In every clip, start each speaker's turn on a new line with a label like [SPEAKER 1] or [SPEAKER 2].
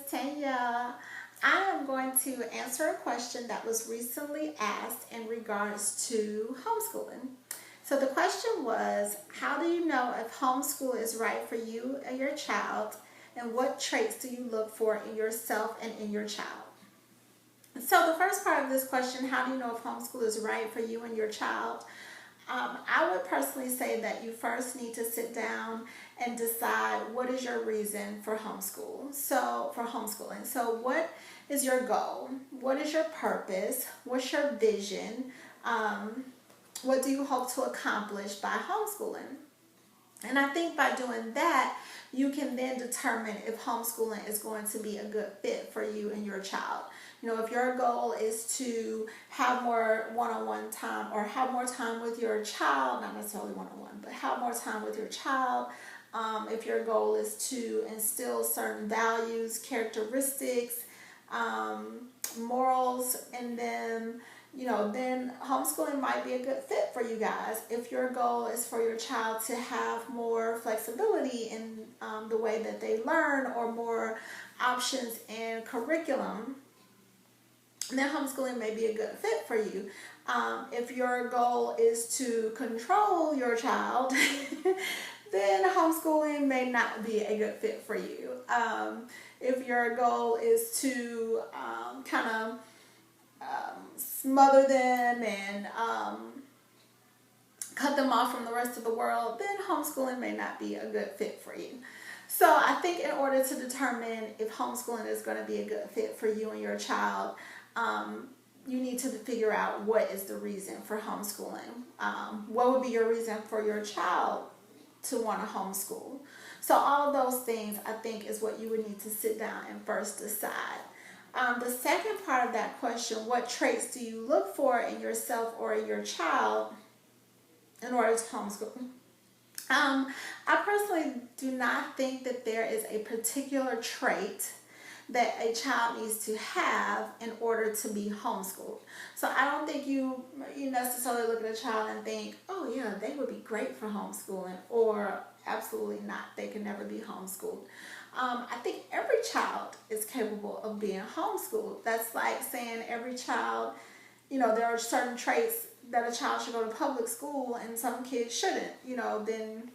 [SPEAKER 1] Tanya. I am going to answer a question that was recently asked in regards to homeschooling. So the question was, how do you know if homeschool is right for you and your child, and what traits do you look for in yourself and in your child? So the first part of this question, how do you know if homeschool is right for you and your child? I would personally say that you first need to sit down and decide what is your reason for homeschool. So for homeschooling. So what is your goal? What is your purpose? What's your vision? What do you hope to accomplish by homeschooling? And I think by doing that, you can then determine if homeschooling is going to be a good fit for you and your child. You know, if your goal is to have more one-on-one time or have more time with your child, not necessarily one-on-one, but have more time with your child. If your goal is to instill certain values, characteristics, morals in them, then homeschooling might be a good fit for you guys. If your goal is for your child to have more flexibility in the way that they learn or more options in curriculum, then homeschooling may be a good fit for you. If your goal is to control your child, then homeschooling may not be a good fit for you. If your goal is to kind of smother them and cut them off from the rest of the world, then homeschooling may not be a good fit for you. So I think in order to determine if homeschooling is going to be a good fit for you and your child, you need to figure out what is the reason for homeschooling. What would be your reason for your child to want to homeschool? So all of those things, I think, is what you would need to sit down and first decide. The second part of that question, what traits do you look for in yourself or in your child in order to homeschool? I personally do not think that there is a particular trait that a child needs to have in order to be homeschooled. So I don't think you necessarily look at a child and think, oh yeah, they would be great for homeschooling, or absolutely not, they can never be homeschooled. I think every child is capable of being homeschooled. That's like saying every child, there are certain traits that a child should go to public school and some kids shouldn't, then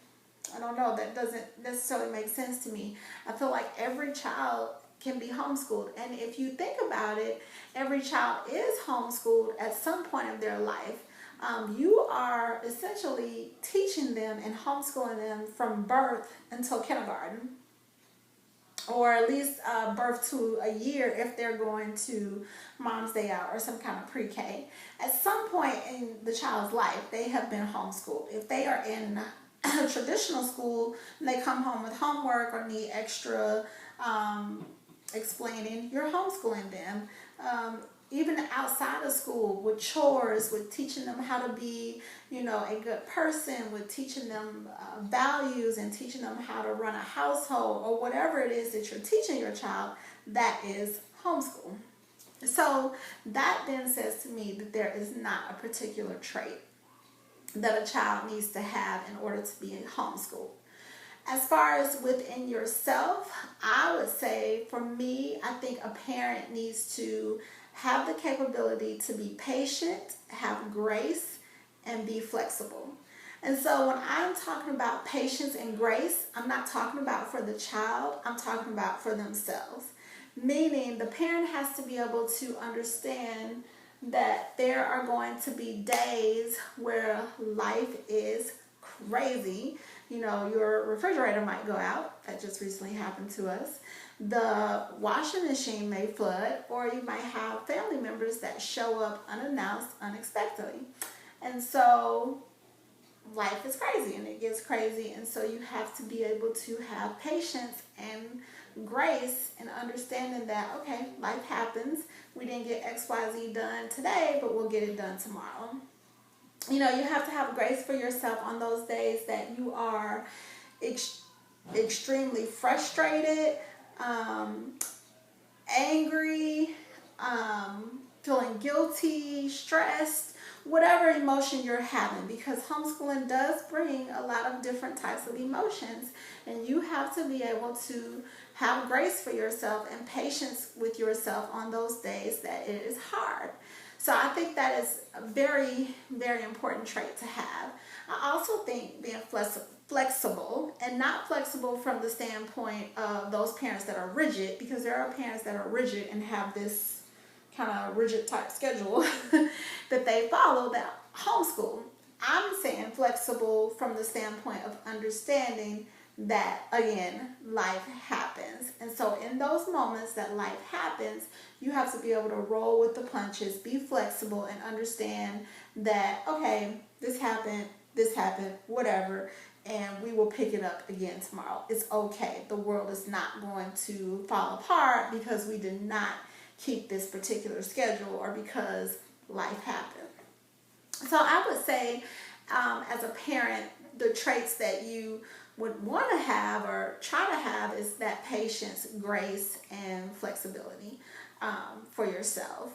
[SPEAKER 1] I don't know, that doesn't necessarily make sense to me. I feel like every child can be homeschooled. And if you think about it, every child is homeschooled at some point in their life. You are essentially teaching them and homeschooling them from birth until kindergarten, or at least birth to a year if they're going to Mom's Day Out or some kind of pre-K. At some point in the child's life, they have been homeschooled. If they are in a traditional school and they come home with homework or need extra explaining, you're homeschooling them. Even outside of school, with chores, with teaching them how to be, a good person, with teaching them values and teaching them how to run a household, or whatever it is that you're teaching your child, that is homeschool. So that then says to me that there is not a particular trait that a child needs to have in order to be homeschooled. As far as within yourself, I would say, for me, I think a parent needs to have the capability to be patient, have grace, and be flexible. And so when I'm talking about patience and grace, I'm not talking about for the child, I'm talking about for themselves. Meaning the parent has to be able to understand that there are going to be days where life is crazy. Your refrigerator might go out. That just recently happened to us. The washing machine may flood, or you might have family members that show up unannounced, unexpectedly. And so life is crazy and it gets crazy. And so you have to be able to have patience and grace and understanding that, okay, life happens. We didn't get XYZ done today, but we'll get it done tomorrow. You have to have grace for yourself on those days that you are extremely frustrated, angry, feeling guilty, stressed, whatever emotion you're having, because homeschooling does bring a lot of different types of emotions, and you have to be able to have grace for yourself and patience with yourself on those days that it is hard. So I think that is a very, very important trait to have. I also think being flexible, and not flexible from the standpoint of those parents that are rigid, because there are parents that are rigid and have this kind of rigid type schedule that they follow that homeschool. I'm saying flexible from the standpoint of understanding that, again, life happens. And so in those moments that life happens, you have to be able to roll with the punches, be flexible, and understand that, okay, this happened, whatever, and we will pick it up again tomorrow. It's okay. The world is not going to fall apart because we did not keep this particular schedule or because life happened. So I would say, as a parent, the traits that you would want to have or try to have is that patience, grace, and flexibility for yourself.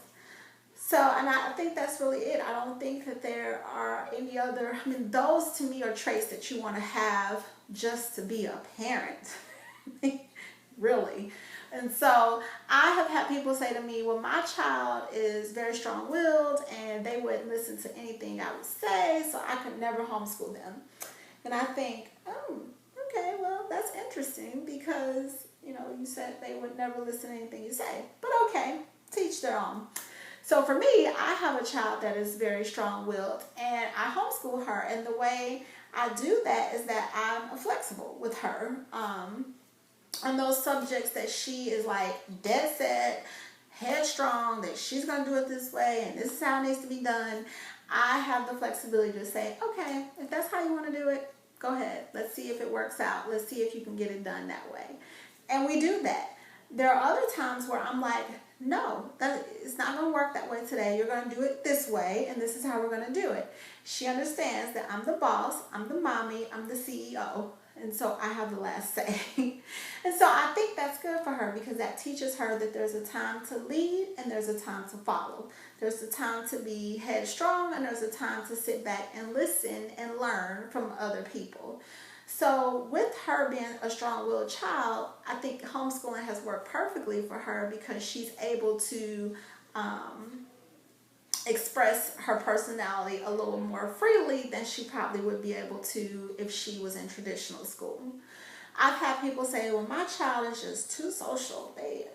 [SPEAKER 1] So, and I think that's really it. I don't think that there are any other, I mean, those to me are traits that you want to have just to be a parent, really. And so I have had people say to me, well, my child is very strong-willed and they wouldn't listen to anything I would say, so I could never homeschool them. And I think, oh, okay, well, that's interesting because, you said they would never listen to anything you say. But okay, teach their own. So for me, I have a child that is very strong-willed and I homeschool her. And the way I do that is that I'm flexible with her on those subjects that she is like dead set, headstrong, that she's going to do it this way and this is how it needs to be done. I have the flexibility to say, okay, if that's how you want to do it, go ahead. Let's see if it works out. Let's see if you can get it done that way. And we do that. There are other times where I'm like, no, it's not going to work that way today. You're going to do it this way, and this is how we're going to do it. She understands that I'm the boss, I'm the mommy, I'm the CEO, and so I have the last say. And so I think that's good for her because that teaches her that there's a time to lead and there's a time to follow. There's a time to be headstrong and there's a time to sit back and listen and learn from other people. So with her being a strong-willed child, I think homeschooling has worked perfectly for her because she's able to express her personality a little more freely than she probably would be able to if she was in traditional school. I've had people say, well, my child is just too social. They're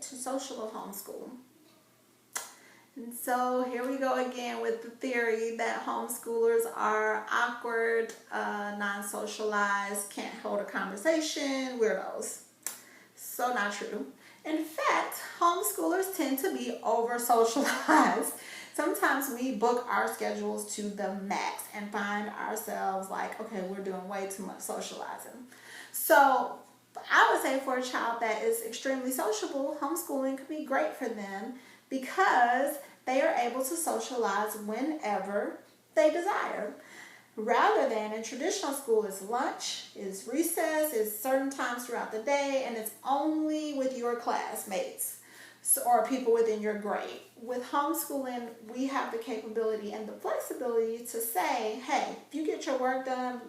[SPEAKER 1] too social to homeschool. And so here we go again with the theory that homeschoolers are awkward, non-socialized, can't hold a conversation, weirdos. So not true. In fact, homeschoolers tend to be over-socialized. Sometimes we book our schedules to the max and find ourselves like, okay, we're doing way too much socializing. So I would say for a child that is extremely sociable, homeschooling could be great for them because they are able to socialize whenever they desire. Rather than in traditional school, it's lunch, it's recess, it's certain times throughout the day, and it's only with your classmates or people within your grade. With homeschooling, we have the capability and the flexibility to say, hey, if you get your work done,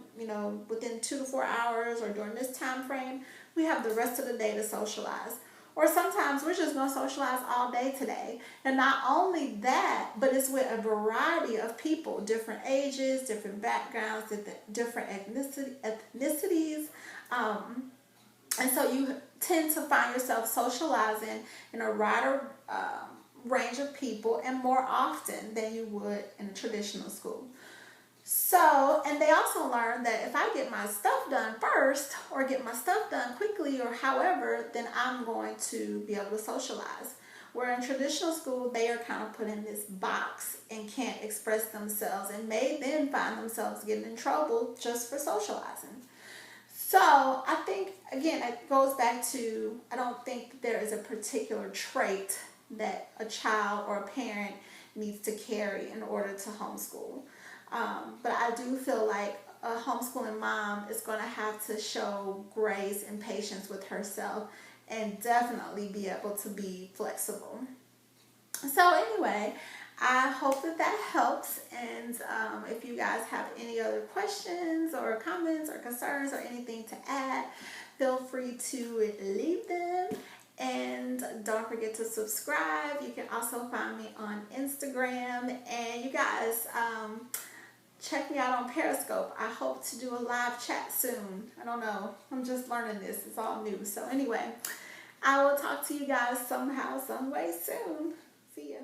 [SPEAKER 1] within 2 to 4 hours or during this time frame, we have the rest of the day to socialize. Or sometimes we're just going to socialize all day today. And not only that, but it's with a variety of people, different ages, different backgrounds, different ethnicities. And so you tend to find yourself socializing in a wider range of people and more often than you would in a traditional school. So, and they also learn that if I get my stuff done first or get my stuff done quickly or however, then I'm going to be able to socialize. Where in traditional school, they are kind of put in this box and can't express themselves and may then find themselves getting in trouble just for socializing. So I think, again, it goes back to, I don't think there is a particular trait that a child or a parent needs to carry in order to homeschool. But I do feel like a homeschooling mom is going to have to show grace and patience with herself and definitely be able to be flexible. So anyway, I hope that helps. And if you guys have any other questions or comments or concerns or anything to add, feel free to leave them. And don't forget to subscribe. You can also find me on Instagram. And you guys, check me out on Periscope. I hope to do a live chat soon. I don't know. I'm just learning this. It's all new. So anyway, I will talk to you guys somehow, some way soon. See ya.